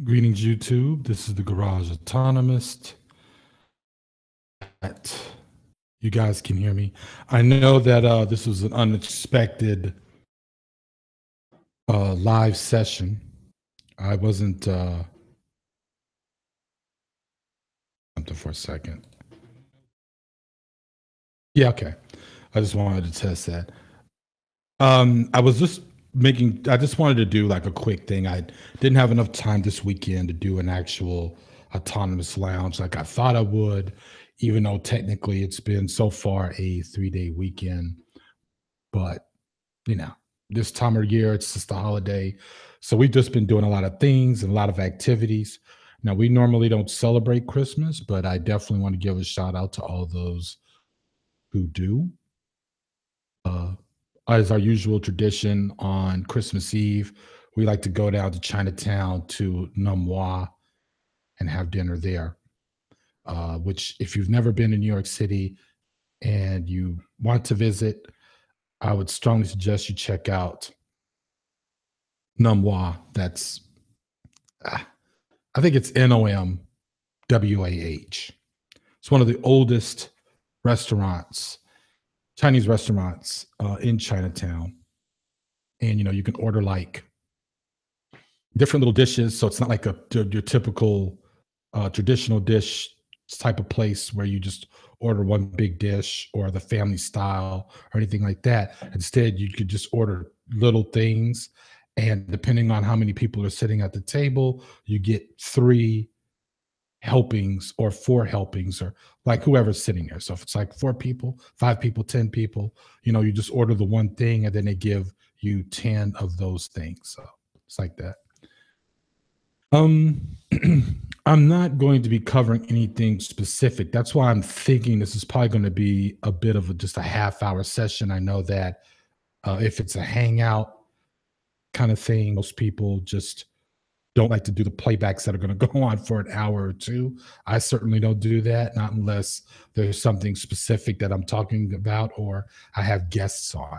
Greetings, YouTube. This is the Garage Autonomist. You guys can hear me. I know that this was an unexpected live session. I wasn't something for a second. Yeah, okay. I just wanted to test that. I was just I just wanted to do like a quick thing. I didn't have enough time this weekend to do an actual autonomous lounge like I thought I would, even though technically it's been so far a 3-day weekend. But, you know, this time of year, it's just a holiday. So we've just been doing a lot of things and a lot of activities. Now, we normally don't celebrate Christmas, but I definitely want to give a shout out to all those who do. As our usual tradition on Christmas Eve, we like to go down to Chinatown to Namwa and have dinner there. Which, if you've never been to New York City and you want to visit, I would strongly suggest you check out Namwa. That's, I think it's Nomwah. It's one of the oldest restaurants, Chinese restaurants in Chinatown. And, you know, you can order like different little dishes. So it's not like your typical traditional dish type of place where you just order one big dish or the family style or anything like that. Instead, you could just order little things. And depending on how many people are sitting at the table, you get 3 helpings or 4 helpings or like whoever's sitting there. So if it's like 4 people, 5 people, 10 people, you know, you just order the one thing and then they give you 10 of those things. So it's like that. I'm not going to be covering anything specific. That's why I'm thinking this is probably going to be a bit of just a half-hour session. I know that if it's a hangout kind of thing, most people just don't like to do the playbacks that are going to go on for an hour or 2. I certainly don't do that, not unless there's something specific that I'm talking about or I have guests on.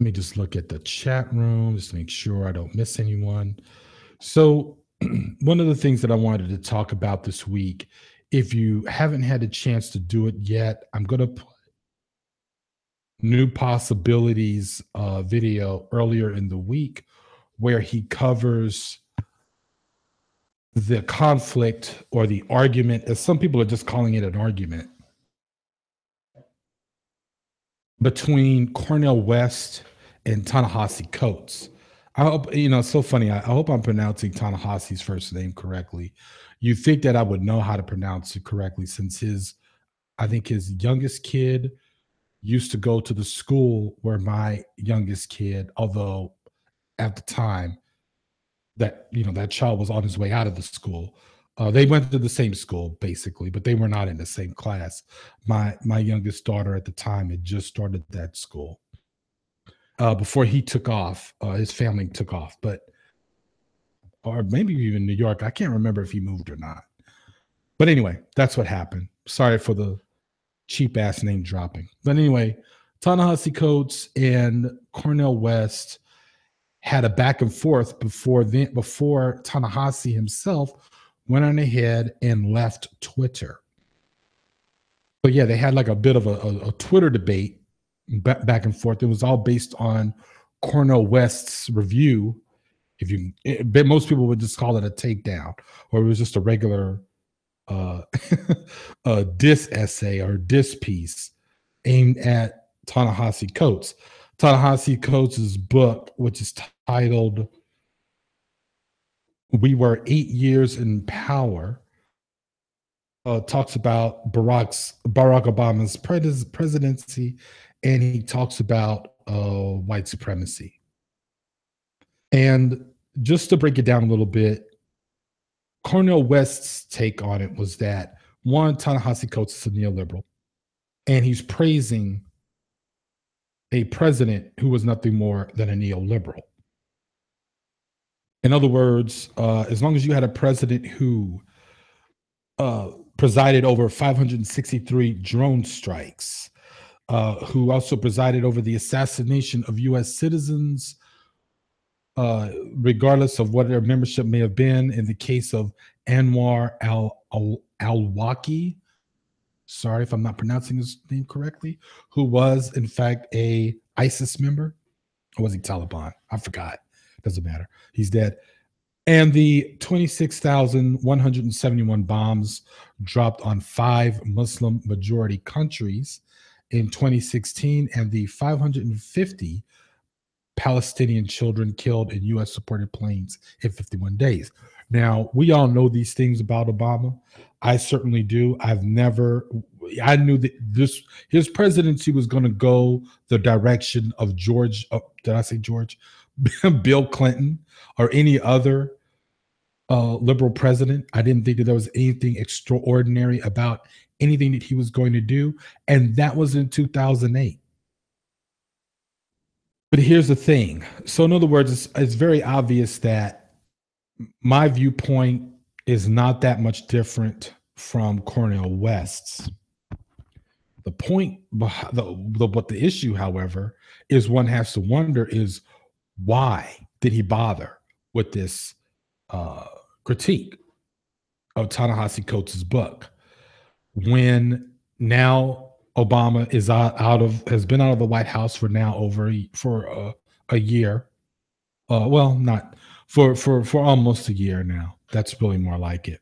Let me just look at the chat room, just make sure I don't miss anyone. So one of the things that I wanted to talk about this week, if you haven't had a chance to do it yet, I'm going to put New Possibilities video earlier in the week where he covers the conflict or the argument, as some people are just calling it an argument, between Cornel West and Ta-Nehisi Coates. I hope, you know, it's so funny. I hope I'm pronouncing Ta-Nehisi's first name correctly. You think that I would know how to pronounce it correctly since I think his youngest kid used to go to the school where my youngest kid, although at the time that, you know, that child was on his way out of the school. They went to the same school basically, but they were not in the same class. My youngest daughter at the time had just started that school before he took off. His family took off, or maybe even New York. I can't remember if he moved or not. But anyway, that's what happened. Sorry for the cheap ass name dropping. But anyway, Ta-Nehisi Coates and Cornel West had a back and forth before Ta-Nehisi himself went on ahead and left Twitter. But yeah, they had like a bit of a Twitter debate back and forth. It was all based on Cornel West's review. Most people would just call it a takedown, or it was just a regular a diss essay or diss piece aimed at Ta-Nehisi Coates. Ta-Nehisi Coates' book, which is titled "We Were 8 Years in Power," talks about Barack Obama's presidency, and he talks about white supremacy. And just to break it down a little bit, Cornel West's take on it was that, one, Ta-Nehisi Coates is a neoliberal, and he's praising a president who was nothing more than a neoliberal. In other words, as long as you had a president who presided over 563 drone strikes, who also presided over the assassination of U.S. citizens, regardless of what their membership may have been. In the case of Anwar al-Awlaki, sorry if I'm not pronouncing his name correctly, who was in fact a ISIS member, or was he Taliban? I forgot. Doesn't matter. He's dead. And the 26,171 bombs dropped on 5 Muslim majority countries in 2016, and the 550 Palestinian children killed in U.S. supported planes in 51 days. Now, we all know these things about Obama. I certainly do. I knew that his presidency was going to go the direction of George, did I say George? Bill Clinton or any other liberal president. I didn't think that there was anything extraordinary about anything that he was going to do. And that was in 2008. But here's the thing. So in other words, it's very obvious that my viewpoint is not that much different from Cornel West's. The point, what the issue, however, is one has to wonder is why did he bother with this critique of Ta-Nehisi Coates' book when now Obama is has been out of the White House for now for a year. Well, not for almost a year now. That's really more like it.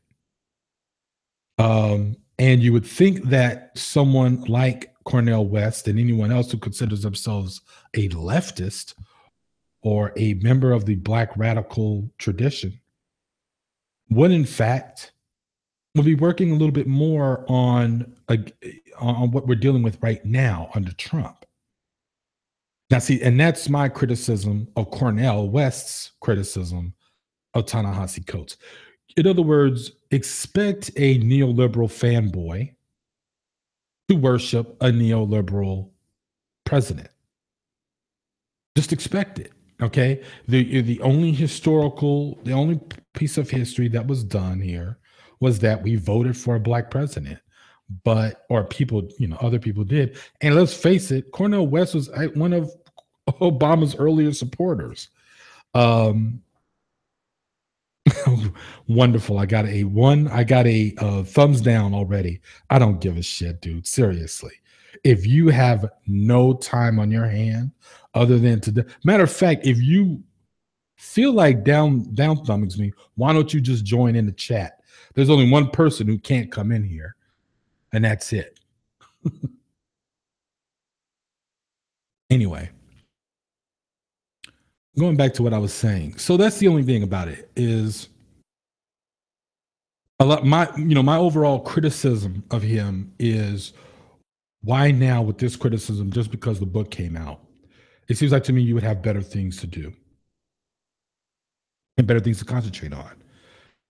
And you would think that someone like Cornel West and anyone else who considers themselves a leftist or a member of the Black radical tradition would, in fact, we'll be working a little bit more on what we're dealing with right now under Trump. Now, see, and that's my criticism of Cornel West's criticism of Ta-Nehisi Coates. In other words, expect a neoliberal fanboy to worship a neoliberal president. Just expect it. Okay. The only piece of history that was done here was that we voted for a Black president, or people, other people did. And let's face it, Cornel West was one of Obama's earlier supporters. Wonderful. I got a thumbs down already. I don't give a shit, dude. Seriously. If you have no time on your hand other than matter of fact, if you feel like down thumbing me, why don't you just join in the chat? There's only one person who can't come in here, and that's it. Anyway, going back to what I was saying. So that's the only thing about it is my overall criticism of him is why now with this criticism just because the book came out? It seems like to me you would have better things to do and better things to concentrate on.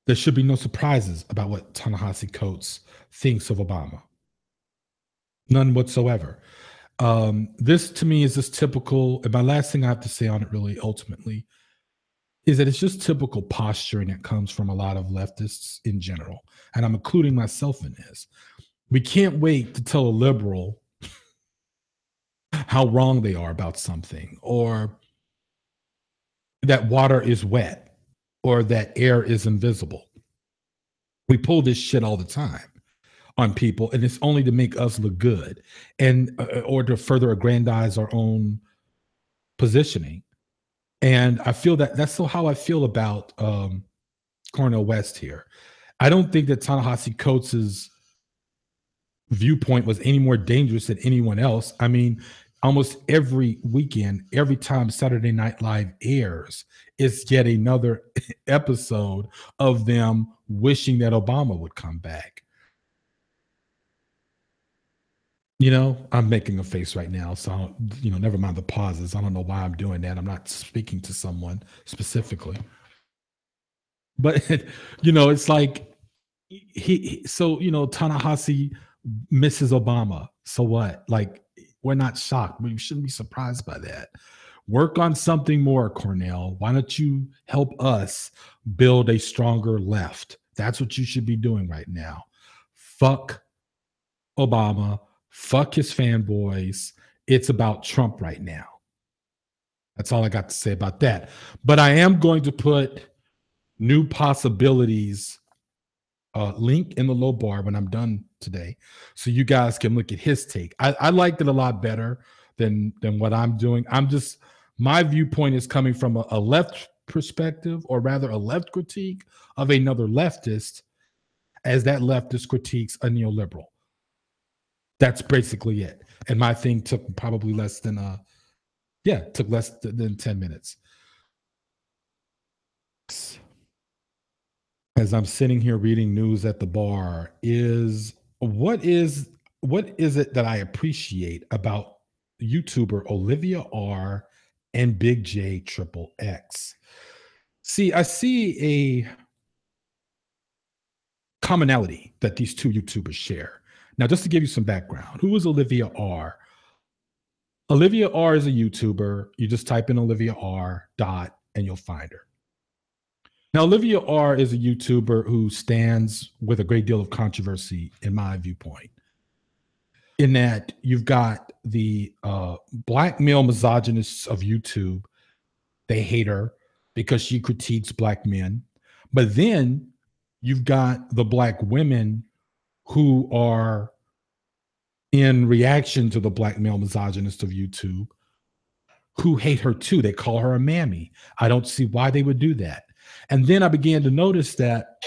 There should be no surprises about what Ta-Nehisi Coates thinks of Obama. None whatsoever. This to me is just typical, and my last thing I have to say on it really ultimately is that it's just typical posturing that comes from a lot of leftists in general, and I'm including myself in this. We can't wait to tell a liberal how wrong they are about something, or that water is wet, or that air is invisible. We pull this shit all the time on people, and it's only to make us look good and or to further aggrandize our own positioning. And I feel that's how I feel about Cornel West here. I don't think that Ta-Nehisi Coates' viewpoint was any more dangerous than anyone else. I mean, almost every weekend, every time Saturday Night Live airs, it's yet another episode of them wishing that Obama would come back. I'm making a face right now, so never mind the pauses. I don't know why I'm doing that. I'm not speaking to someone specifically, but it's like Ta-Nehisi misses Obama. So what? Like, we're not shocked. We shouldn't be surprised by that. Work on something more, Cornel. Why don't you help us build a stronger left? That's what you should be doing right now. Fuck Obama. Fuck his fanboys. It's about Trump right now. That's all I got to say about that. But I am going to put new possibilities link in the low bar when I'm done today, so you guys can look at his take. I liked it a lot better than what I'm doing. I'm just, my viewpoint is coming from a left perspective, or rather a left critique of another leftist, as that leftist critiques a neoliberal. That's basically it. And my thing took probably less than took less than 10 minutes. As I'm sitting here reading news at the bar, is what is it that I appreciate about YouTuber Olivia R and BigJXXX? See, I see a commonality that these two YouTubers share. Now, just to give you some background, who is Olivia R? Olivia R is a YouTuber. You just type in Olivia R dot and you'll find her. Now, Olivia R is a YouTuber who stands with a great deal of controversy, in my viewpoint, in that you've got the black male misogynists of YouTube. They hate her because she critiques black men. But then you've got the black women who are in reaction to the black male misogynist of YouTube, who hate her too. They call her a mammy. I don't see why they would do that. And then I began to notice that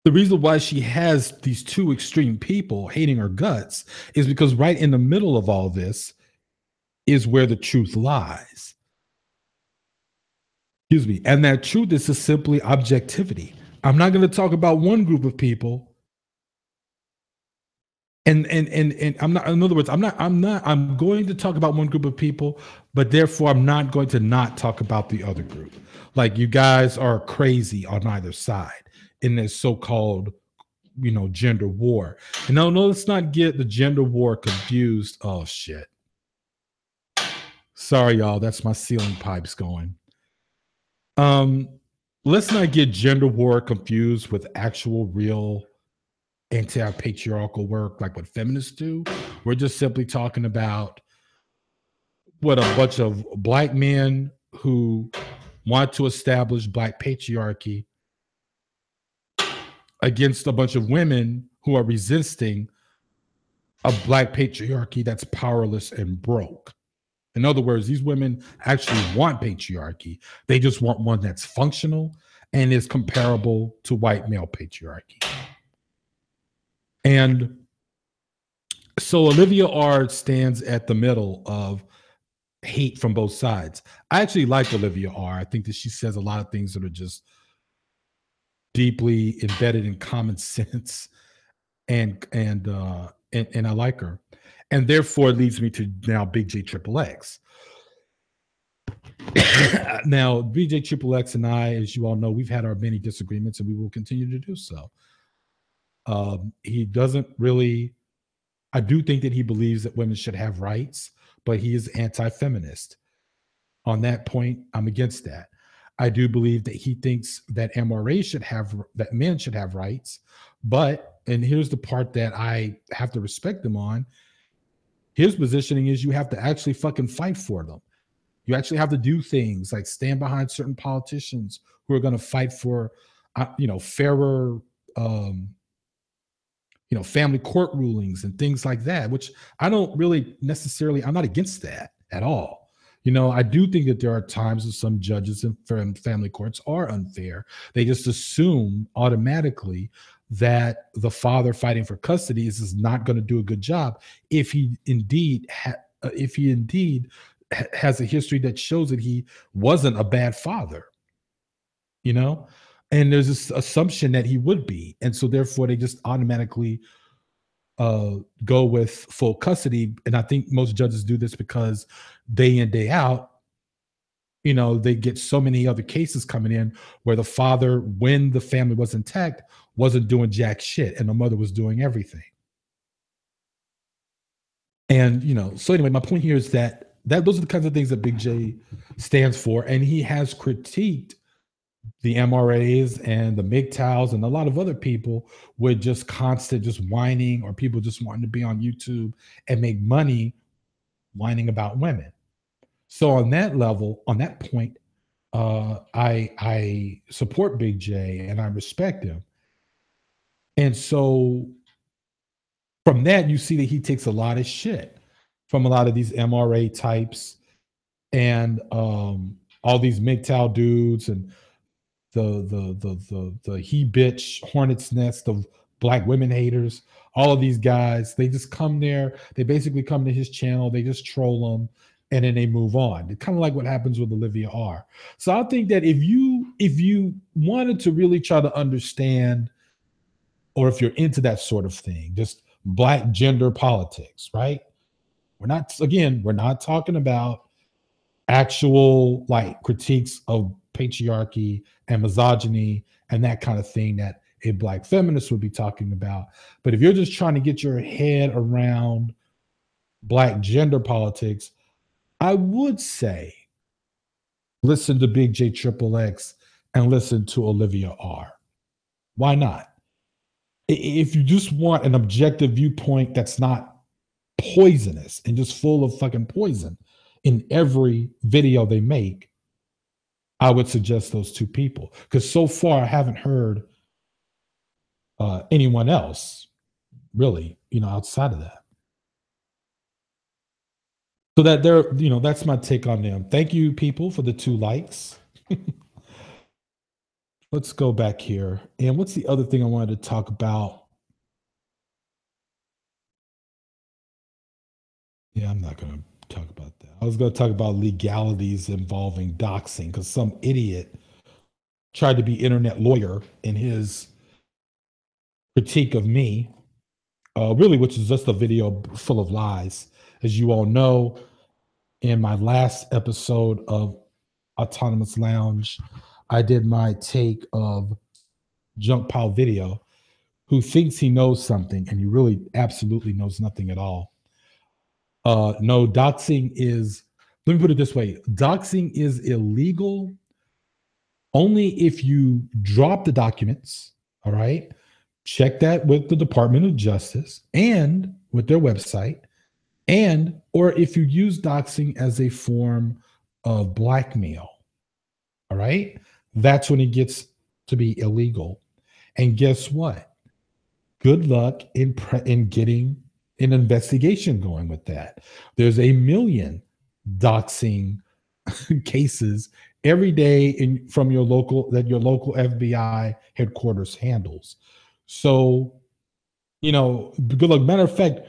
the reason why she has these two extreme people hating her guts is because right in the middle of all this is where the truth lies. Excuse me. And that truth is just simply objectivity. I'm not going to talk about one group of people. And I'm not, in other words, I'm going to talk about one group of people, but therefore I'm not going to not talk about the other group. Like, you guys are crazy on either side in this so-called, gender war. And no, let's not get the gender war confused. Oh shit. Sorry, y'all. That's my ceiling pipes going. Let's not get gender war confused with actual real anti-patriarchal work like what feminists do. We're just simply talking about what a bunch of black men who want to establish black patriarchy against a bunch of women who are resisting a black patriarchy that's powerless and broke. In other words, these women actually want patriarchy. They just want one that's functional and is comparable to white male patriarchy. And so Olivia R stands at the middle of hate from both sides. I actually like Olivia R. I think that she says a lot of things that are just deeply embedded in common sense, and I like her. And therefore it leads me to now BigJXXX. Now, BigJXXX and I, as you all know, we've had our many disagreements, and we will continue to do so. He doesn't really, I do think that he believes that women should have rights, but he is anti-feminist. On that point, I'm against that. I do believe that he thinks that MRA should have, that men should have rights, but, and here's the part that I have to respect him on, his positioning is you have to actually fucking fight for them. You actually have to do things like stand behind certain politicians who are going to fight for, fairer, family court rulings and things like that, which I don't really necessarily, I'm not against that at all. I do think that there are times that some judges in family courts are unfair. They just assume automatically that the father fighting for custody is not going to do a good job if he indeed has a history that shows that he wasn't a bad father, and there's this assumption that he would be. And so therefore they just automatically go with full custody. And I think most judges do this because day in, day out, they get so many other cases coming in where the father, when the family was intact, wasn't doing jack shit and the mother was doing everything. And, so anyway, my point here is that those are the kinds of things that Big J stands for. And he has critiqued the MRAs and the MGTOWs and a lot of other people with just constant just whining, or people just wanting to be on YouTube and make money whining about women. So on that level, on that point, I support Big J and I respect him. And so from that, you see that he takes a lot of shit from a lot of these MRA types and all these MGTOW dudes and the he bitch hornet's nest of black women haters. All of these guys, they just come there. They basically come to his channel. They just troll him, and then they move on. It's kind of like what happens with Olivia R. So I think that if you wanted to really try to understand, or if you're into that sort of thing, just black gender politics, right? We're not talking about actual like critiques of patriarchy and misogyny and that kind of thing that a black feminist would be talking about. But if you're just trying to get your head around black gender politics, I would say listen to Big JXXX and listen to Olivia R. Why not? If you just want an objective viewpoint that's not poisonous and just full of fucking poison in every video they make, I would suggest those two people. Because so far, I haven't heard anyone else really, outside of that. So that that's my take on them. Thank you, people, for the 2 likes. Let's go back here. And what's the other thing I wanted to talk about? Yeah, I'm not going to talk about that. I was going to talk about legalities involving doxing because some idiot tried to be internet lawyer in his critique of me, really, which is just a video full of lies. As you all know, in my last episode of Autonomist Lounge, I did my take of Junk Pile Video, who thinks he knows something and he really absolutely knows nothing at all. No, doxing is, let me put it this way, doxing is illegal only if you drop the documents, all right? Check that with the Department of Justice and with their website, and or if you use doxing as a form of blackmail, all right? That's when it gets to be illegal. And guess what? Good luck in getting an investigation going with that. There's a million doxing cases every day from your local FBI headquarters handles. So, good luck. Matter of fact,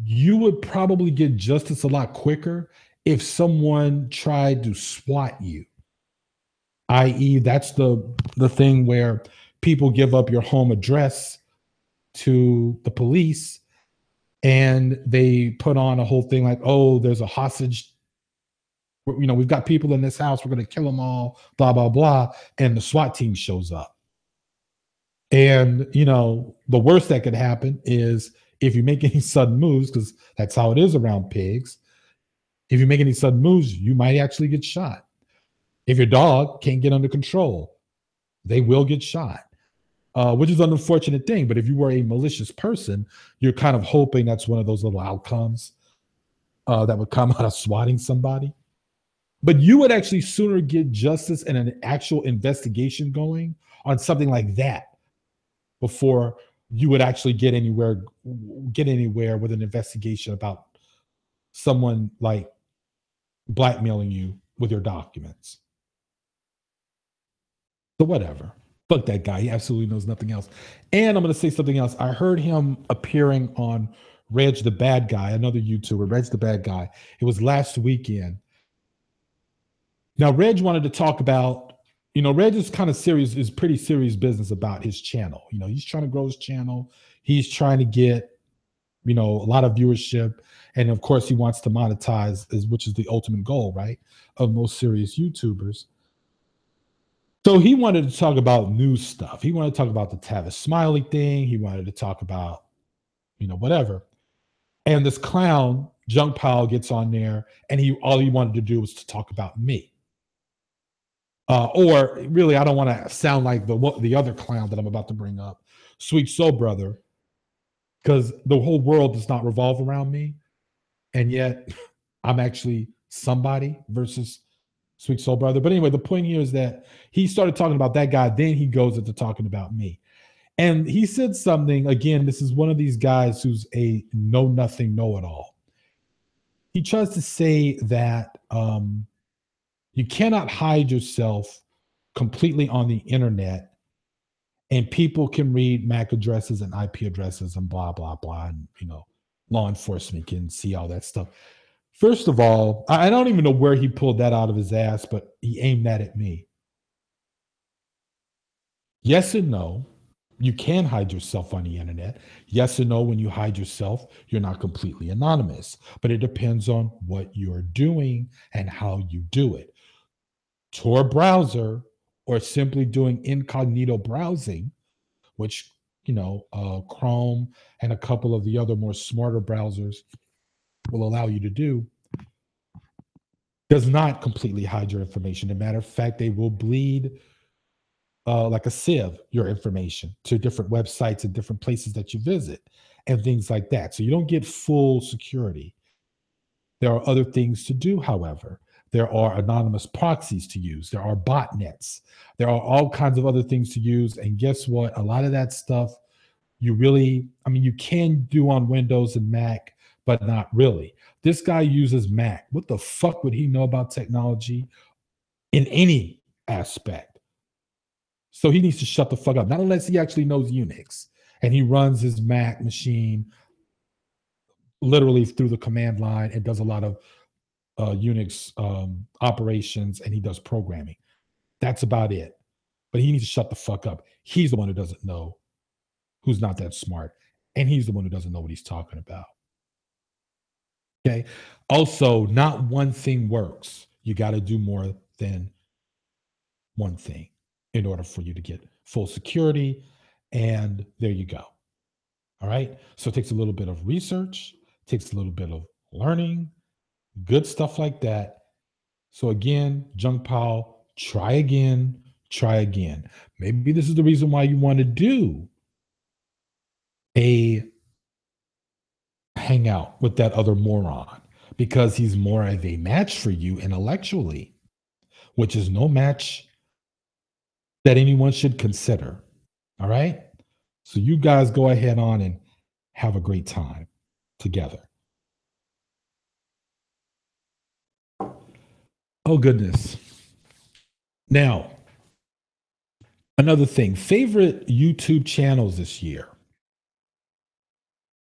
you would probably get justice a lot quicker if someone tried to SWAT you, i.e., that's the thing where people give up your home address to the police and they put on a whole thing like, oh, there's a hostage. We've got people in this house. We're going to kill them all, blah, blah, blah. And the SWAT team shows up. And, the worst that could happen is if you make any sudden moves, because that's how it is around pigs. If you make any sudden moves, you might actually get shot. If your dog can't get under control, they will get shot. Which is an unfortunate thing. But if you were a malicious person, you're kind of hoping that's one of those little outcomes that would come out of swatting somebody. But you would actually sooner get justice and an actual investigation going on something like that before you would actually get anywhere with an investigation about someone like blackmailing you with your documents. So whatever. Fuck that guy. He absolutely knows nothing else. And I'm going to say something else. I heard him appearing on Reg the Bad Guy, another YouTuber, Reg the Bad Guy. It was last weekend. Now, Reg wanted to talk about, Reg is kind of serious, is pretty serious business about his channel. He's trying to grow his channel. He's trying to get, a lot of viewership. And of course, he wants to monetize, which is the ultimate goal, right, of most serious YouTubers. So he wanted to talk about new stuff. He wanted to talk about the Tavis Smiley thing. He wanted to talk about, whatever. And this clown, Junk Pile, gets on there, and all he wanted to do was to talk about me. Or really, I don't want to sound like the other clown that I'm about to bring up, Sweet Soul Brother, because the whole world does not revolve around me, and yet I'm actually somebody versus Sweet Soul Brother. But anyway, the point here is that he started talking about that guy, then he goes into talking about me. And he said something, again, this is one of these guys who's a know-nothing, know-it-all. He tries to say that you cannot hide yourself completely on the internet, and people can read MAC addresses and IP addresses and blah, blah, blah. And, law enforcement can see all that stuff. First of all, I don't even know where he pulled that out of his ass, but he aimed that at me. Yes and no. You can hide yourself on the internet. Yes and no, when you hide yourself, you're not completely anonymous. But it depends on what you're doing and how you do it. Tor browser or simply doing incognito browsing, which, Chrome and a couple of the other more smarter browsers will allow you to do, does not completely hide your information. As a matter of fact, they will bleed like a sieve your information to different websites and different places that you visit and things like that. So you don't get full security. There are other things to do, however. There are anonymous proxies to use. There are botnets. There are all kinds of other things to use. And guess what? A lot of that stuff you can do on Windows and Mac, but not really. This guy uses Mac. What the fuck would he know about technology in any aspect? So he needs to shut the fuck up, not unless he actually knows Unix and he runs his Mac machine literally through the command line and does a lot of Unix operations, and he does programming. That's about it. But he needs to shut the fuck up. He's the one who doesn't know, who's not that smart, and he's the one who doesn't know what he's talking about. Okay. Also, not one thing works. You got to do more than one thing in order for you to get full security. And there you go. All right. So it takes a little bit of research, takes a little bit of learning, good stuff like that. So again, Jung Pao, try again, try again. Maybe this is the reason why you want to do a hangout with that other moron, because he's more of a match for you intellectually, which is no match that anyone should consider. All right. So you guys go ahead on and have a great time together. Oh, goodness. Now, another thing, favorite YouTube channels this year.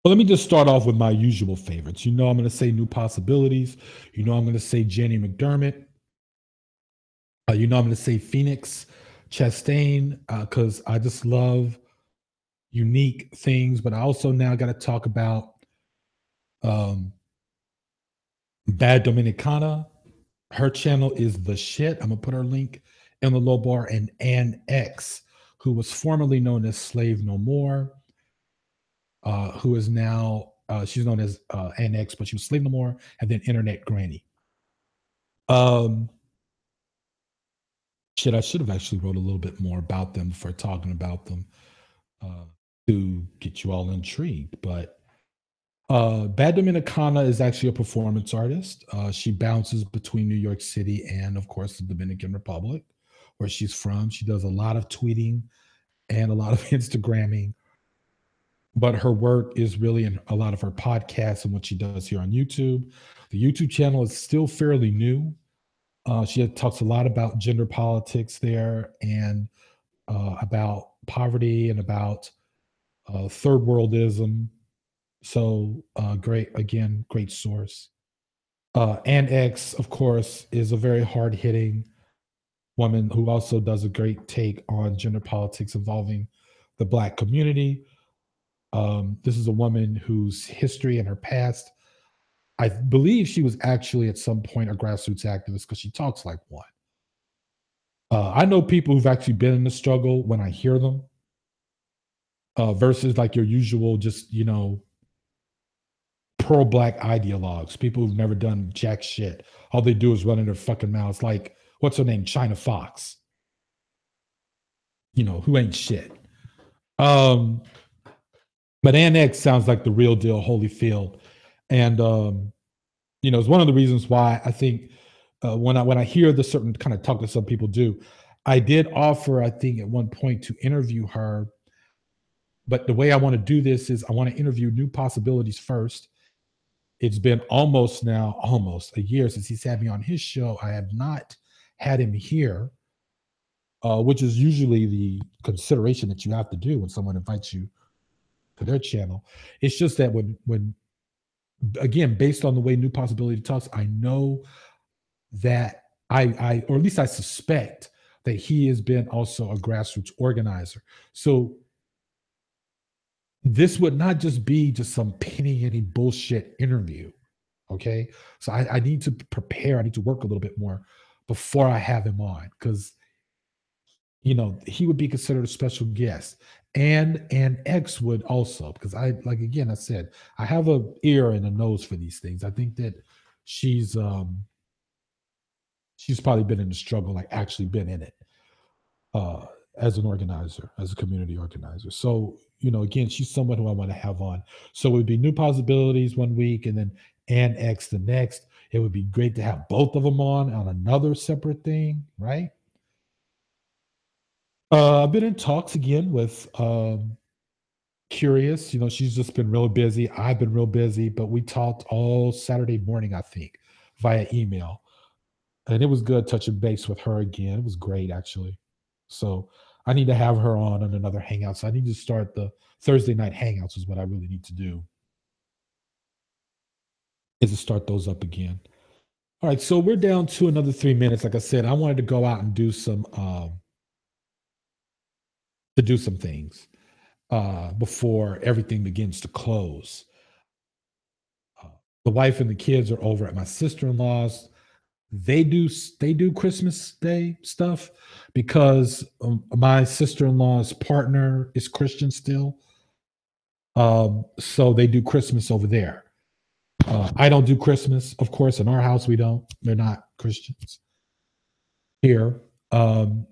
Well, let me just start off with my usual favorites. I'm going to say New Possibilities. I'm going to say Jenny McDermott. I'm going to say Phoenix Chastain, because I just love unique things. But I also now got to talk about Bad Dominicana. Her channel is the shit. I'm going to put her link in the low bar. And Ann X, who was formerly known as Slave No More, who is now, she's known as Ann X, but she was Slave No More, and then Internet Granny. I should have actually wrote a little bit more about them before talking about them to get you all intrigued. But Bad Dominicana is actually a performance artist. She bounces between New York City and, of course, the Dominican Republic, where she's from. She does a lot of tweeting and a lot of Instagramming. But her work is really in a lot of her podcasts and what she does here on YouTube. The YouTube channel is still fairly new. She talks a lot about gender politics there and about poverty and about third worldism. So great source. Ann X, of course, is a very hard-hitting woman who also does a great take on gender politics involving the Black community. This is a woman whose history and her past, I believe she was actually at some point a grassroots activist because she talks like one. I know people who've actually been in the struggle when I hear them versus like your usual just, pro-Black ideologues, people who've never done jack shit. All they do is run in their fucking mouths like, what's her name? China Fox. Who ain't shit. But Ann X sounds like the real deal, Holyfield. And It's one of the reasons why I think when I hear the certain kind of talk that some people do, I did offer, I think, at one point to interview her, but the way I want to do this is I want to interview new possibilities first. It's been almost a year since he's had me on his show. I have not had him here, which is usually the consideration that you have to do when someone invites you to their channel. It's just that when again, based on the way New Possibility talks, I know that or at least I suspect that he has been also a grassroots organizer. So this would not just be just some penny bullshit interview. Okay. So I need to prepare. I need to work a little bit more before I have him on because, he would be considered a special guest. And X would also, because like, again, I said, I have a ear and a nose for these things. I think that she's, she's probably been in the struggle, like actually been in it uh, as an organizer, as a community organizer. So, again, she's someone who I want to have on. So it would be New Possibilities one week and then and X the next. It would be great to have both of them on another separate thing, right? I've been in talks again with Curious. She's just been real busy. I've been real busy, but we talked all Saturday morning, I think, via email. And it was good touching base with her again. It was great, actually. So I need to have her on another hangout. So I need to start the Thursday night hangouts is what I really need to do is to start those up again. All right, so we're down to another 3 minutes. Like I said, I wanted to go out and do some things before everything begins to close. Uh, the wife and the kids are over at my sister-in-law's. They do Christmas Day stuff because my sister-in-law's partner is Christian still. So they do Christmas over there. I don't do Christmas, of course. In our house, we don't. They're not Christians here. And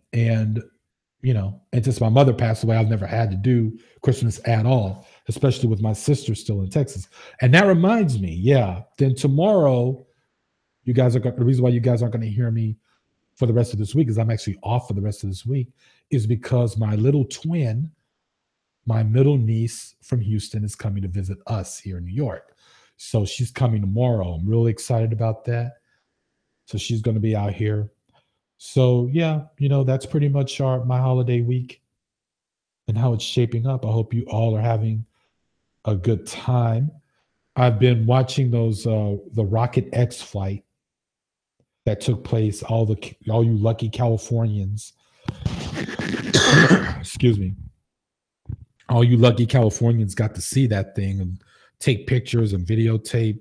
since my mother passed away, I've never had to do Christmas at all, especially with my sister still in Texas. And that reminds me, yeah. Then tomorrow, the reason why you guys aren't going to hear me for the rest of this week is I'm actually off for the rest of this week is because my little twin, my middle niece from Houston, is coming to visit us here in New York. So she's coming tomorrow. I'm really excited about that. So she's going to be out here. So yeah, that's pretty much my holiday week and how it's shaping up. I hope you all are having a good time. I've been watching the Rocket X flight that took place. All you lucky Californians, excuse me, all you lucky Californians got to see that thing and take pictures and videotape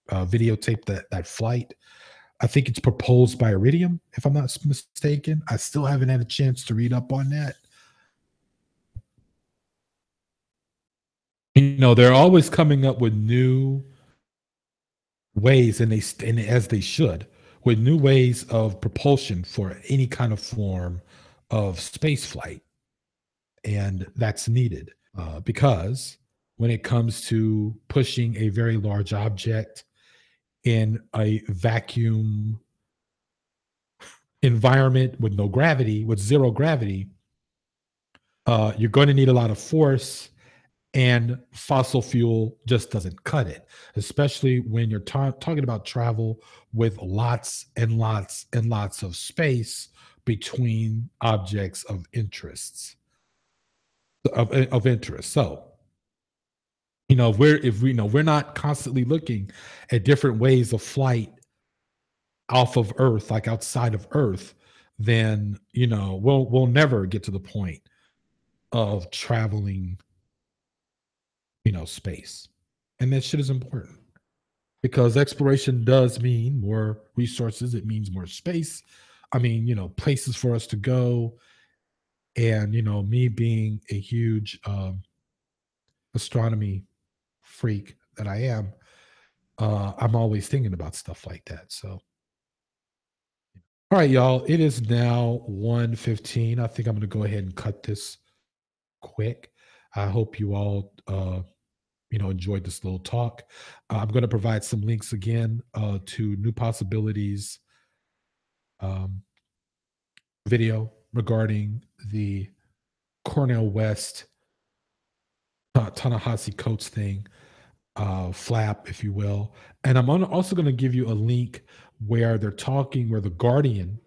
that flight. I think it's proposed by Iridium, if I'm not mistaken. I still haven't had a chance to read up on that. They're always coming up with new ways, and as they should, with new ways of propulsion for any kind of form of space flight, and that's needed because when it comes to pushing a very large object in a vacuum environment with no gravity, with zero gravity, you're going to need a lot of force, and fossil fuel just doesn't cut it, especially when you're talking about travel with lots and lots and lots of space between objects of interest. So, if we're not constantly looking at different ways of flight off of Earth, like outside of Earth, then we'll never get to the point of traveling, space. And that shit is important because exploration does mean more resources. It means more space. I mean, places for us to go. And, me being a huge astronomy freak that I am, I'm always thinking about stuff like that. So, all right, y'all, it is now 1:15. I think I'm going to go ahead and cut this quick. I hope you all enjoyed this little talk. I'm going to provide some links again to New Possibilities um, video regarding the Cornel West Ta-Nehisi Coates thing, flap, if you will. And I'm also going to give you a link where where the Guardian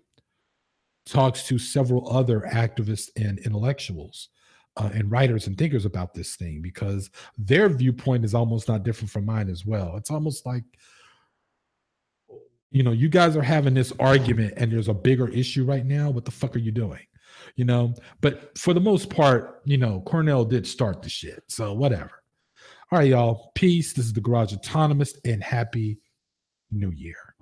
talks to several other activists and intellectuals and writers and thinkers about this thing, because their viewpoint is almost not different from mine as well. It's almost like, you guys are having this argument and there's a bigger issue right now. What the fuck are you doing? But for the most part, Cornel did start the shit. So whatever. All right, y'all. Peace. This is the Garage Autonomist, and happy New Year.